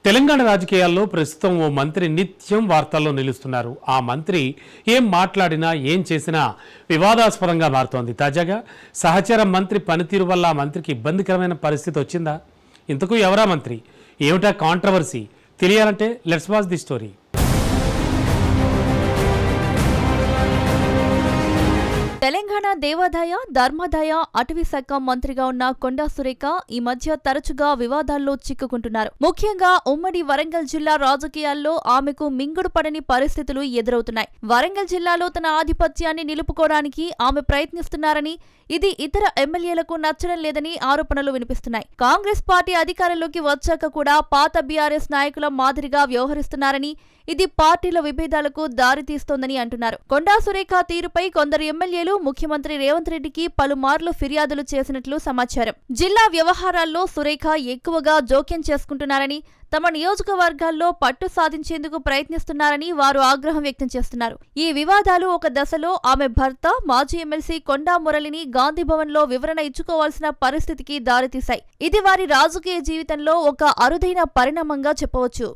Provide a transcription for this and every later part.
తెలంగాణ రాజకీయాల్లో ప్రస్తుతం ఓ మంత్రి నిత్యం వార్తల్లో నిలుస్తున్నారు. ఆ మంత్రి ఏం మాట్లాడినా ఏం చేసినా వివాదాస్పదంగా మారుతోంది. తాజాగా సహచర మంత్రి పనితీరు వల్ల ఆ మంత్రికి ఇబ్బందికరమైన పరిస్థితి వచ్చిందా? ఇంతకు ఎవరా మంత్రి, ఏమిటా కాంట్రవర్సీ తెలియాలంటే let's watch the story. Telangana దేవాదాయ ధర్మాదాయ అటవీ శాఖ మంత్రిగా ఉన్న కొండా సురేఖ ఈ మధ్య తరచుగా వివాదాల్లో చిక్కుకుంటున్నారు. ముఖ్యంగా ఉమ్మడి వరంగల్ జిల్లా రాజకీయాల్లో ఆమెకు మింగుడు పడని పరిస్థితులు ఎదురవుతున్నాయి. వరంగల్ జిల్లాలో తన ఆధిపత్యాన్ని నిలుపుకోవడానికి ఆమె ప్రయత్నిస్తున్నారని, ఇది ఇతర ఎమ్మెల్యేలకు నచ్చడం లేదని ఆరోపణలు వినిపిస్తున్నాయి. కాంగ్రెస్ పార్టీ అధికారంలోకి వచ్చాక కూడా పాత బీఆర్ఎస్ నాయకుల మాదిరిగా వ్యవహరిస్తున్నారని, ఇది పార్టీల విభేదాలకు దారితీస్తోందని అంటున్నారు. కొండా సురేఖ తీరుపై కొందరు ఎమ్మెల్యేలు ముఖ్యమంత్రి రేవంత్ రెడ్డికి పలుమార్లు ఫిర్యాదులు చేసినట్లు సమాచారం. జిల్లా వ్యవహారాల్లో సురేఖ ఎక్కువగా జోక్యం చేసుకుంటున్నారని, తమ నియోజకవర్గాల్లో పట్టు సాధించేందుకు ప్రయత్నిస్తున్నారని వారు ఆగ్రహం వ్యక్తం చేస్తున్నారు. ఈ వివాదాలు ఒక దశలో ఆమె భర్త మాజీ ఎమ్మెల్సీ కొండా మురళిని గాంధీభవన్లో వివరణ ఇచ్చుకోవాల్సిన పరిస్థితికి దారితీశాయి. ఇది వారి రాజకీయ జీవితంలో ఒక అరుదైన పరిణామంగా చెప్పవచ్చు.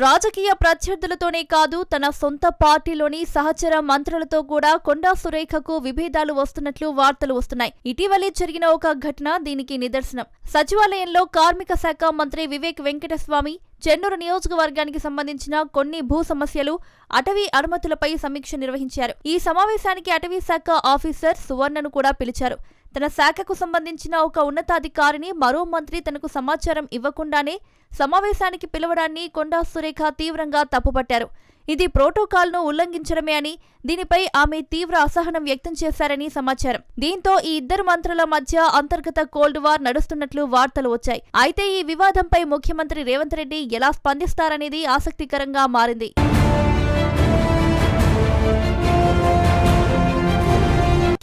రాజకీయ ప్రత్యర్థులతోనే కాదు, తన సొంత పార్టీలోని సహచర మంత్రులతో కూడా కొండా సురేఖకు విభేదాలు వస్తున్నట్లు వార్తలు వస్తున్నాయి. ఇటీవలే జరిగిన ఒక ఘటన దీనికి నిదర్శనం. సచివాలయంలో కార్మిక శాఖ మంత్రి వివేక్ వెంకటస్వామి చెన్నూరు నియోజకవర్గానికి సంబంధించిన కొన్ని భూ సమస్యలు, అటవీ అనుమతులపై సమీక్ష నిర్వహించారు. ఈ సమావేశానికి అటవీ శాఖ ఆఫీసర్ సువర్ణను కూడా పిలిచారు. తన శాఖకు సంబంధించిన ఒక ఉన్నతాధికారిని మరో మంత్రి తనకు సమాచారం ఇవ్వకుండానే సమావేశానికి పిలవడాన్ని కొండా సురేఖ తీవ్రంగా తప్పుపట్టారు. ఇది ప్రోటోకాల్ను ఉల్లంఘించడమే అని, దీనిపై ఆమె తీవ్ర అసహనం వ్యక్తం చేశారని సమాచారం. దీంతో ఈ ఇద్దరు మంత్రుల మధ్య అంతర్గత కోల్డ్ వార్ నడుస్తున్నట్లు వార్తలు వచ్చాయి. అయితే ఈ వివాదంపై ముఖ్యమంత్రి రేవంత్ రెడ్డి ఎలా స్పందిస్తారనేది ఆసక్తికరంగా మారింది.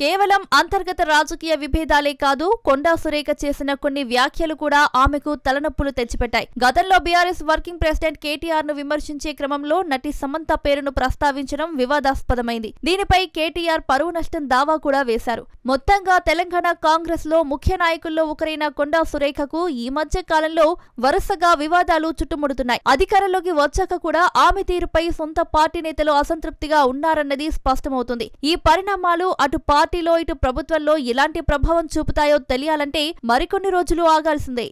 కేవలం అంతర్గత రాజకీయ విభేదాలే కాదు, కొండా సురేఖ చేసిన కొన్ని వ్యాఖ్యలు కూడా ఆమెకు తలనొప్పులు తెచ్చిపెట్టాయి. గతంలో బీఆర్ఎస్ వర్కింగ్ ప్రెసిడెంట్ కేటీఆర్ ను విమర్శించే క్రమంలో నటి సమంత పేరును ప్రస్తావించడం వివాదాస్పదమైంది. దీనిపై కేటీఆర్ పరువు నష్టం దావా కూడా వేశారు. మొత్తంగా తెలంగాణ కాంగ్రెస్ లో ముఖ్య నాయకుల్లో ఒకరైన కొండా సురేఖకు ఈ మధ్య కాలంలో వరుసగా వివాదాలు చుట్టుముడుతున్నాయి. అధికారంలోకి వచ్చాక కూడా ఆమె తీరుపై సొంత పార్టీ నేతలు అసంతృప్తిగా ఉన్నారన్నది స్పష్టమవుతుంది. ఈ పరిణామాలు అటు పార్టీలో ఇటు ప్రభుత్వంలో ఎలాంటి ప్రభావం చూపుతాయో తెలియాలంటే మరికొన్ని రోజులు ఆగాల్సిందే.